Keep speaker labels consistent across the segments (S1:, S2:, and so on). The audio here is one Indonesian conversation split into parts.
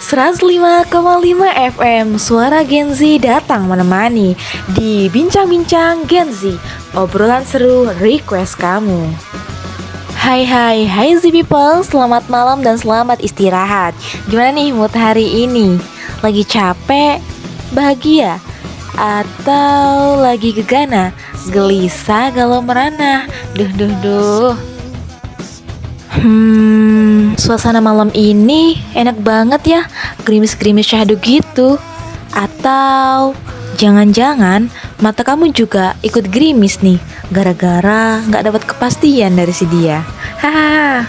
S1: 105,5 FM Suara Gen Z datang menemani di Bincang-Bincang Gen Z, obrolan seru request kamu. Hai Z people, selamat malam dan selamat istirahat. Gimana nih mood hari ini? Lagi capek? Bahagia? Atau lagi gegana? Gelisah, galau merana? Duh. Suasana malam ini enak banget ya, gerimis-gerimis syahdu gitu. Atau jangan-jangan mata kamu juga ikut gerimis nih, gara-gara gak dapat kepastian dari si dia. Hahaha.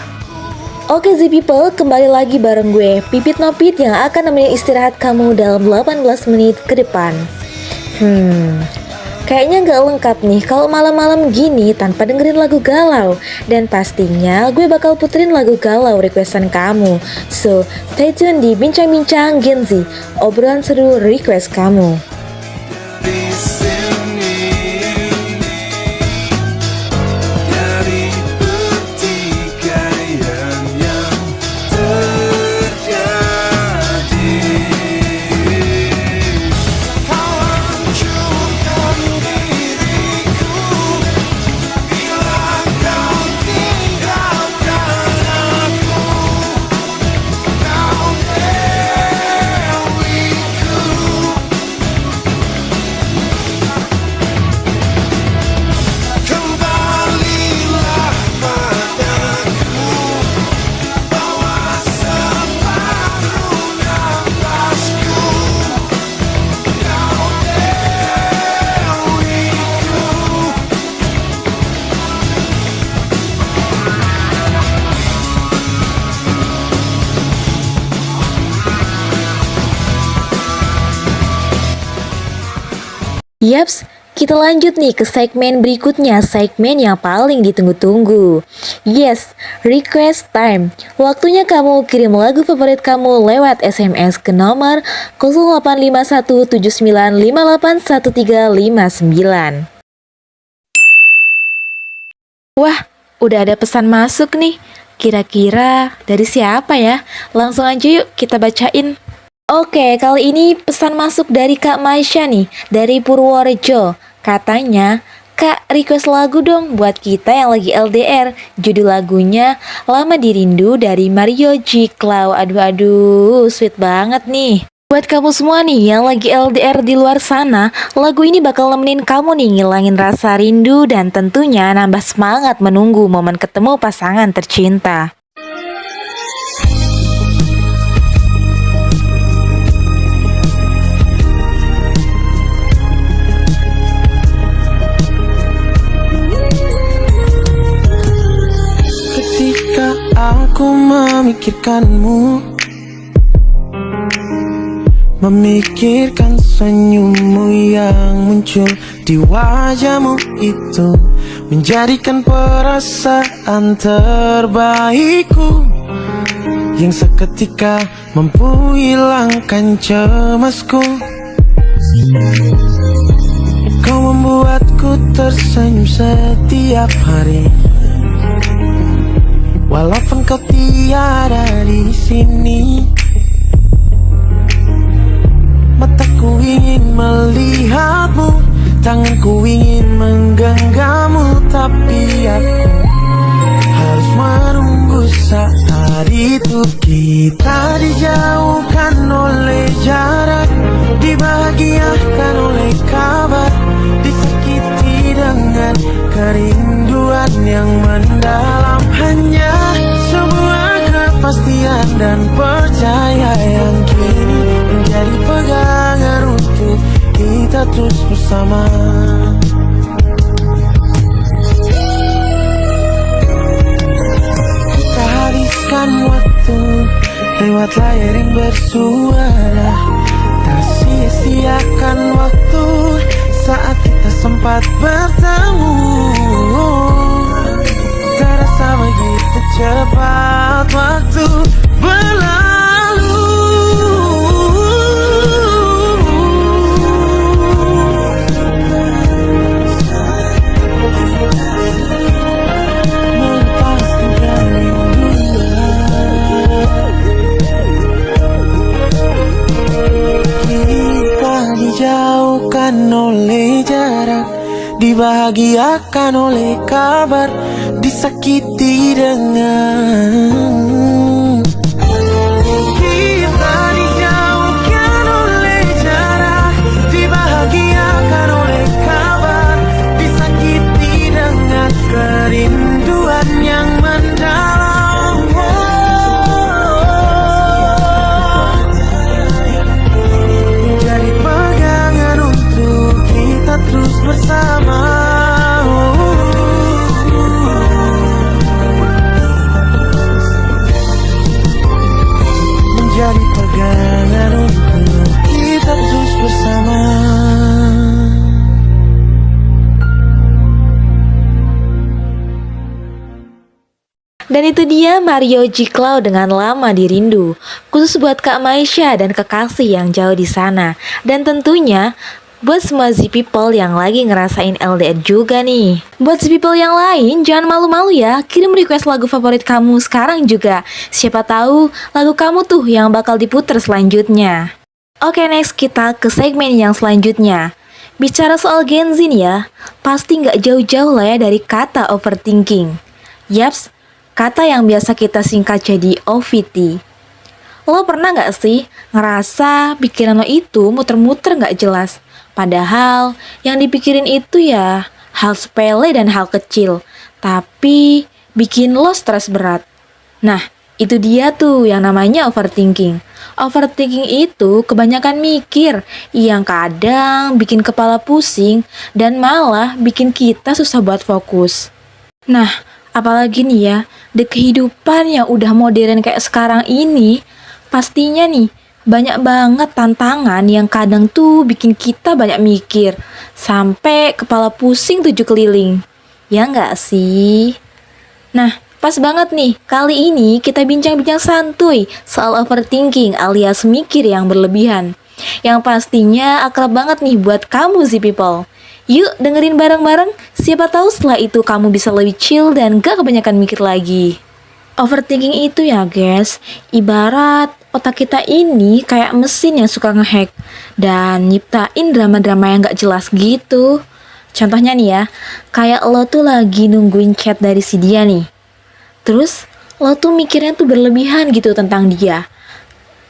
S1: Oke Z people, kembali lagi bareng gue Pipit Nopit yang akan nemenin istirahat kamu dalam 18 menit ke depan. Kayaknya gak lengkap nih kalau malam-malam gini tanpa dengerin lagu galau. Dan pastinya gue bakal puterin lagu galau requestan kamu. So, stay tune di Bincang-Bincang Gen Z, obrolan seru request kamu. Yaps, kita lanjut nih ke segmen berikutnya, segmen yang paling ditunggu-tunggu. Yes, request time. Waktunya kamu kirim lagu favorit kamu lewat SMS ke nomor 085179581359. Wah, udah ada pesan masuk nih. Kira-kira dari siapa ya? Langsung aja yuk kita bacain. Oke, kali ini pesan masuk dari Kak Maisha nih, dari Purworejo. Katanya, Kak, request lagu dong buat kita yang lagi LDR. Judul lagunya Lama Dirindu dari Mario G. Clow. Aduh, sweet banget nih. Buat kamu semua nih yang lagi LDR di luar sana, lagu ini bakal nemenin kamu nih ngilangin rasa rindu dan tentunya nambah semangat menunggu momen ketemu pasangan tercinta.
S2: Aku memikirkanmu, memikirkan senyummu yang muncul di wajahmu itu, menjadikan perasaan terbaikku yang seketika mampu hilangkan cemasku. Kau membuatku tersenyum setiap hari, walaupun kau tiada di sini. Mataku ingin melihatmu, tanganku ingin menggenggammu, tapi aku harus menunggu saat itu. Kita dijauhkan oleh jarak, dibahagiakan oleh kabar, disakiti dengan kerinduan yang mendalam. Hanya sebuah kepastian dan percaya yang kini menjadi pegangan untuk kita terus bersama. Kita habiskan waktu lewat layar yang bersuara, tak sia-siakan waktu saat kita sempat bertemu. Terasa begitu cepat waktu berlalu. Melepaskan rindunya. dibahagiakan oleh kabar, disakiti dengan kita dijauhkan oleh jarak, dibahagiakan oleh kabar, disakiti dengan kerinduan yang mendalam. Jadi pegangan untuk kita terus bersama. Menjadi pegangan untuk kita terus bersama.
S1: Dan itu dia Mario G. Cloud dengan Lama Dirindu, khusus buat Kak Maisha dan kekasih yang jauh di sana. Dan tentunya buat semua Z People yang lagi ngerasain LDR juga nih. Buat Z People yang lain, jangan malu-malu ya, kirim request lagu favorit kamu sekarang juga. Siapa tahu lagu kamu tuh yang bakal diputer selanjutnya. Oke, next kita ke segmen yang selanjutnya. Bicara soal Gen Z nih ya, pasti nggak jauh-jauh lah ya dari kata overthinking. Yaps, kata yang biasa kita singkat jadi OVT. Lo pernah nggak sih ngerasa pikiran lo itu muter-muter nggak jelas? Padahal yang dipikirin itu ya hal sepele dan hal kecil, tapi bikin lo stres berat. Nah, itu dia tuh yang namanya overthinking. Overthinking itu kebanyakan mikir, yang kadang bikin kepala pusing dan malah bikin kita susah buat fokus. Nah, apalagi nih ya, di kehidupan yang udah modern kayak sekarang ini, pastinya nih banyak banget tantangan yang kadang tuh bikin kita banyak mikir, sampai kepala pusing 7 keliling. Ya nggak sih? Nah, pas banget nih, kali ini kita bincang-bincang santuy soal overthinking alias mikir yang berlebihan. Yang pastinya akrab banget nih buat kamu Z People. Yuk dengerin bareng-bareng, siapa tahu setelah itu kamu bisa lebih chill dan gak kebanyakan mikir lagi. Overthinking itu ya guys, ibarat otak kita ini kayak mesin yang suka ngehack dan nyiptain drama-drama yang gak jelas gitu. Contohnya nih ya, kayak lo tuh lagi nungguin chat dari si dia nih. Terus lo tuh mikirnya tuh berlebihan gitu tentang dia.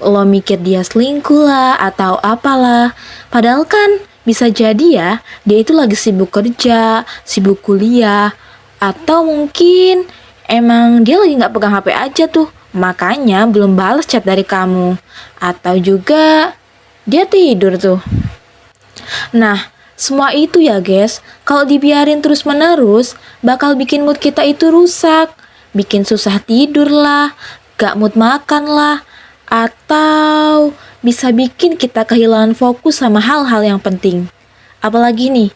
S1: Lo mikir dia selingkuh lah atau apalah. Padahal kan bisa jadi ya, dia itu lagi sibuk kerja, sibuk kuliah, atau mungkin emang dia lagi gak pegang HP aja tuh, makanya belum balas chat dari kamu. Atau juga dia tidur tuh. Nah, semua itu ya guys, kalau dibiarin terus-menerus, bakal bikin mood kita itu rusak. Bikin susah tidur lah, gak mood makan lah, atau bisa bikin kita kehilangan fokus sama hal-hal yang penting. Apalagi nih,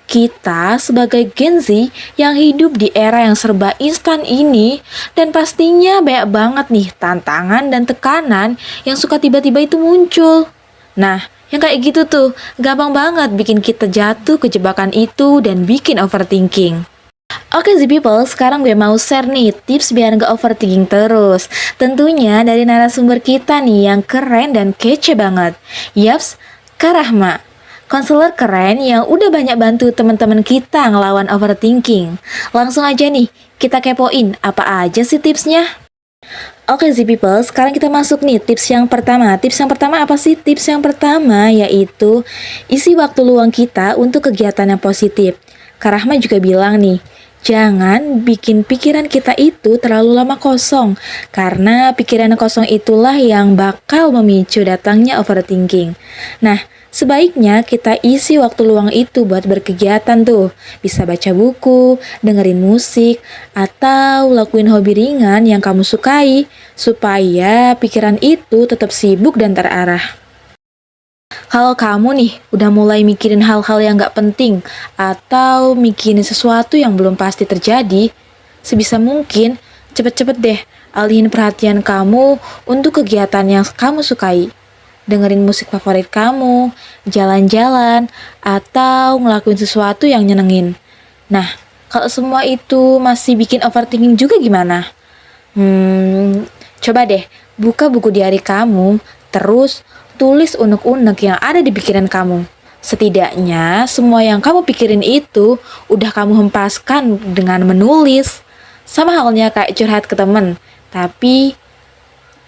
S1: kita sebagai Gen Z yang hidup di era yang serba instan ini, dan pastinya banyak banget nih tantangan dan tekanan yang suka tiba-tiba itu muncul. Nah, yang kayak gitu tuh gampang banget bikin kita jatuh ke jebakan itu dan bikin overthinking. Oke Z People, sekarang gue mau share nih tips biar gak overthinking terus. Tentunya dari narasumber kita nih yang keren dan kece banget. Yaps, Kak Rahma, konselor keren yang udah banyak bantu teman-teman kita ngelawan overthinking. Langsung aja nih, kita kepoin apa aja sih tipsnya. Oke Z People, sekarang kita masuk nih tips yang pertama. Tips yang pertama apa sih? Tips yang pertama yaitu isi waktu luang kita untuk kegiatan yang positif. Kak Rahma juga bilang nih, jangan bikin pikiran kita itu terlalu lama kosong, karena pikiran kosong itulah yang bakal memicu datangnya overthinking. Nah, sebaiknya kita isi waktu luang itu buat berkegiatan tuh. Bisa baca buku, dengerin musik, atau lakuin hobi ringan yang kamu sukai, supaya pikiran itu tetap sibuk dan terarah. Kalau kamu nih udah mulai mikirin hal-hal yang gak penting atau mikirin sesuatu yang belum pasti terjadi, sebisa mungkin cepet-cepet deh alihin perhatian kamu untuk kegiatan yang kamu sukai. Dengerin musik favorit kamu, jalan-jalan, atau ngelakuin sesuatu yang nyenengin. Nah, kalau semua itu masih bikin overthinking juga gimana? Coba deh buka buku diary kamu, terus tulis unek-unek yang ada di pikiran kamu. Setidaknya semua yang kamu pikirin itu udah kamu hempaskan dengan menulis. Sama halnya kayak curhat ke temen. Tapi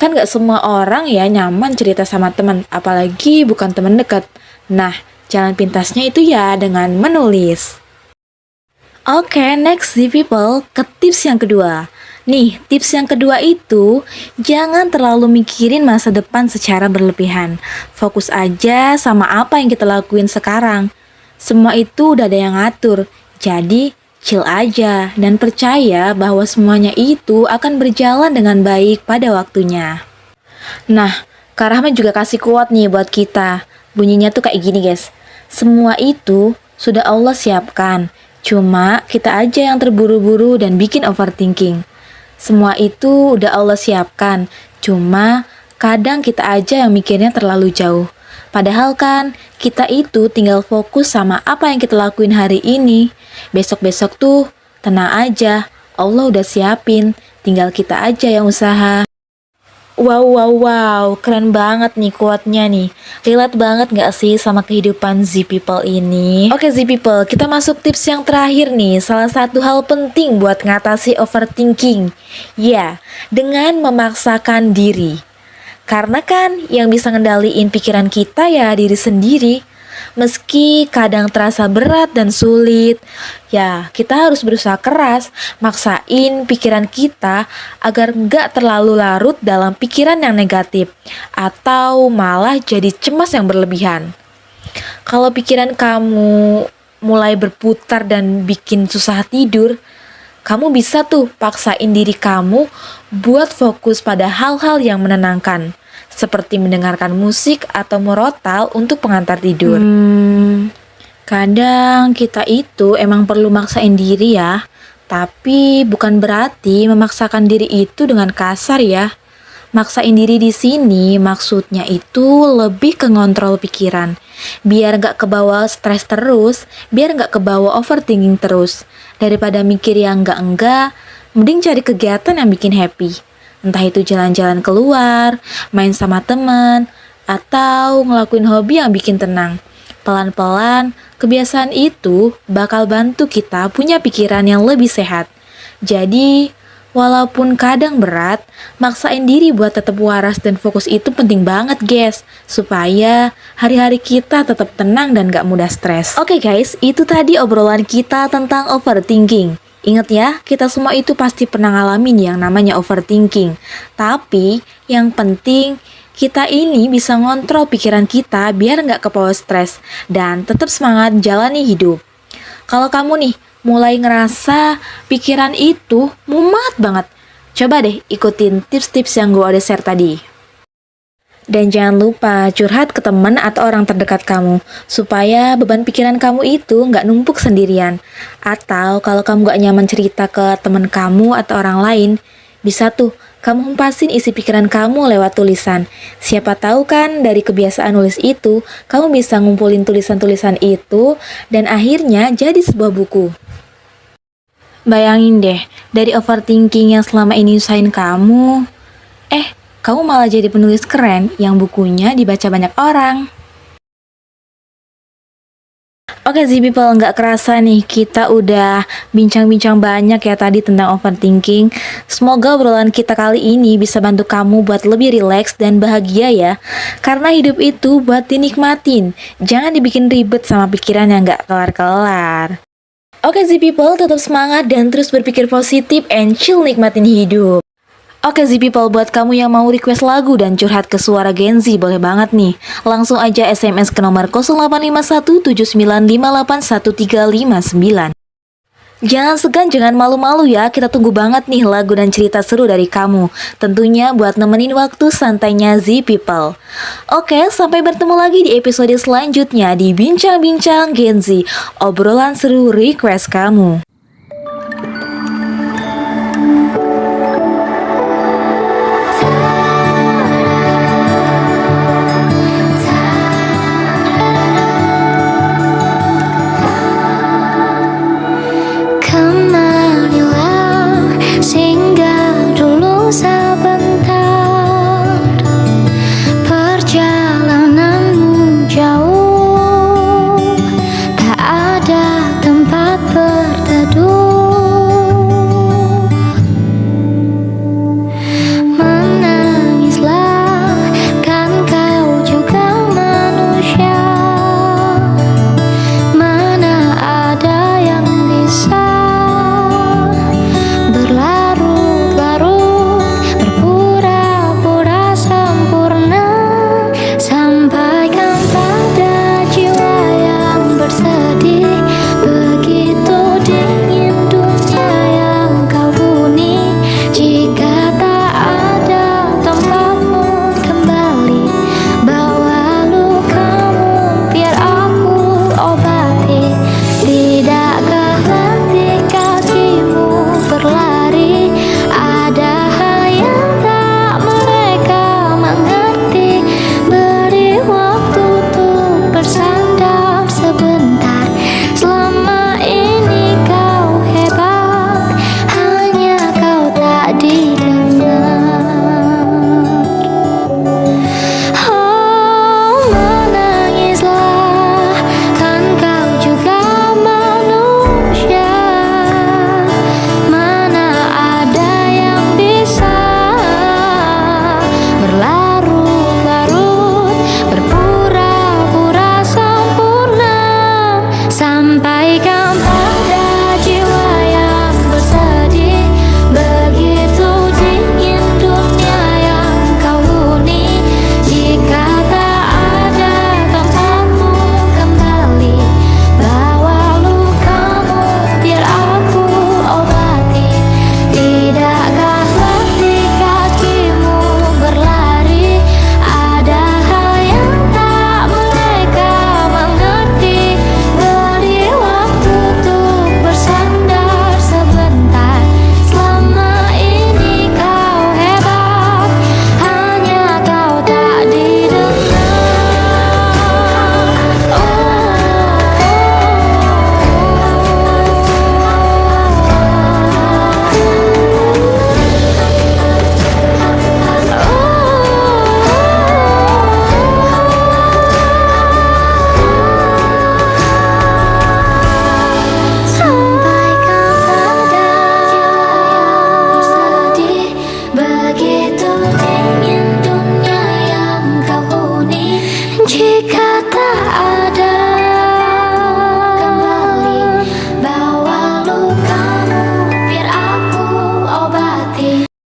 S1: kan gak semua orang ya nyaman cerita sama teman, apalagi bukan teman dekat. Nah, jalan pintasnya itu ya dengan menulis. Oke, next the people ke tips yang kedua. Nih, tips yang kedua itu jangan terlalu mikirin masa depan secara berlebihan. Fokus aja sama apa yang kita lakuin sekarang. Semua itu udah ada yang ngatur. Jadi, chill aja dan percaya bahwa semuanya itu akan berjalan dengan baik pada waktunya. Nah, Kak Rahma juga kasih quote nih buat kita. Bunyinya tuh kayak gini guys. Semua itu sudah Allah siapkan. Cuma kita aja yang terburu-buru dan bikin overthinking. Semua itu udah Allah siapkan. Cuma kadang kita aja yang mikirnya terlalu jauh. Padahal kan kita itu tinggal fokus sama apa yang kita lakuin hari ini. Besok-besok tuh tenang aja, Allah udah siapin, tinggal kita aja yang usaha. Wow, keren banget nih quote-nya nih. Relate banget gak sih sama kehidupan Z People ini? Oke Z People, kita masuk tips yang terakhir nih. Salah satu hal penting buat ngatasi overthinking. Ya, dengan memaksakan diri. Karena kan yang bisa ngendaliin pikiran kita ya diri sendiri. Meski kadang terasa berat dan sulit, ya kita harus berusaha keras, maksain pikiran kita agar nggak terlalu larut dalam pikiran yang negatif, atau malah jadi cemas yang berlebihan. Kalau pikiran kamu mulai berputar dan bikin susah tidur, kamu bisa tuh paksain diri kamu buat fokus pada hal-hal yang menenangkan, seperti mendengarkan musik atau merotal untuk pengantar tidur. Kadang kita itu emang perlu maksain diri ya, tapi bukan berarti memaksakan diri itu dengan kasar ya. Maksain diri di sini maksudnya itu lebih ke ngontrol pikiran, biar gak kebawa stres terus, biar gak kebawa overthinking terus. Daripada mikir yang enggak, mending cari kegiatan yang bikin happy. Entah itu jalan-jalan keluar, main sama teman, atau ngelakuin hobi yang bikin tenang. Pelan-pelan, kebiasaan itu bakal bantu kita punya pikiran yang lebih sehat. Jadi, walaupun kadang berat, maksain diri buat tetap waras dan fokus itu penting banget guys, supaya hari-hari kita tetap tenang dan gak mudah stres. Oke guys, itu tadi obrolan kita tentang overthinking. Ingat ya, kita semua itu pasti pernah ngalamin yang namanya overthinking. Tapi, yang penting kita ini bisa ngontrol pikiran kita biar nggak kebawa stres dan tetap semangat jalani hidup. Kalau kamu nih mulai ngerasa pikiran itu mumet banget, coba deh ikutin tips-tips yang gue udah share tadi. Dan jangan lupa curhat ke teman atau orang terdekat kamu, supaya beban pikiran kamu itu nggak numpuk sendirian. Atau kalau kamu nggak nyaman cerita ke teman kamu atau orang lain, bisa tuh kamu hempasin isi pikiran kamu lewat tulisan. Siapa tahu kan dari kebiasaan nulis itu, kamu bisa ngumpulin tulisan-tulisan itu dan akhirnya jadi sebuah buku. Bayangin deh, dari overthinking yang selama ini nyusahin kamu, kamu malah jadi penulis keren yang bukunya dibaca banyak orang. Oke Z People, nggak kerasa nih kita udah bincang-bincang banyak ya tadi tentang overthinking. Semoga obrolan kita kali ini bisa bantu kamu buat lebih rileks dan bahagia ya. Karena hidup itu buat dinikmatin, jangan dibikin ribet sama pikiran yang nggak kelar-kelar. Oke Z People, tetap semangat dan terus berpikir positif and chill nikmatin hidup. Oke Z People, buat kamu yang mau request lagu dan curhat ke Suara Gen Z, boleh banget nih. Langsung aja SMS ke nomor 085179881359. Jangan segan, jangan malu-malu ya, kita tunggu banget nih lagu dan cerita seru dari kamu. Tentunya buat nemenin waktu santainya Z People. Oke, sampai bertemu lagi di episode selanjutnya di Bincang-Bincang Gen Z, obrolan seru request kamu.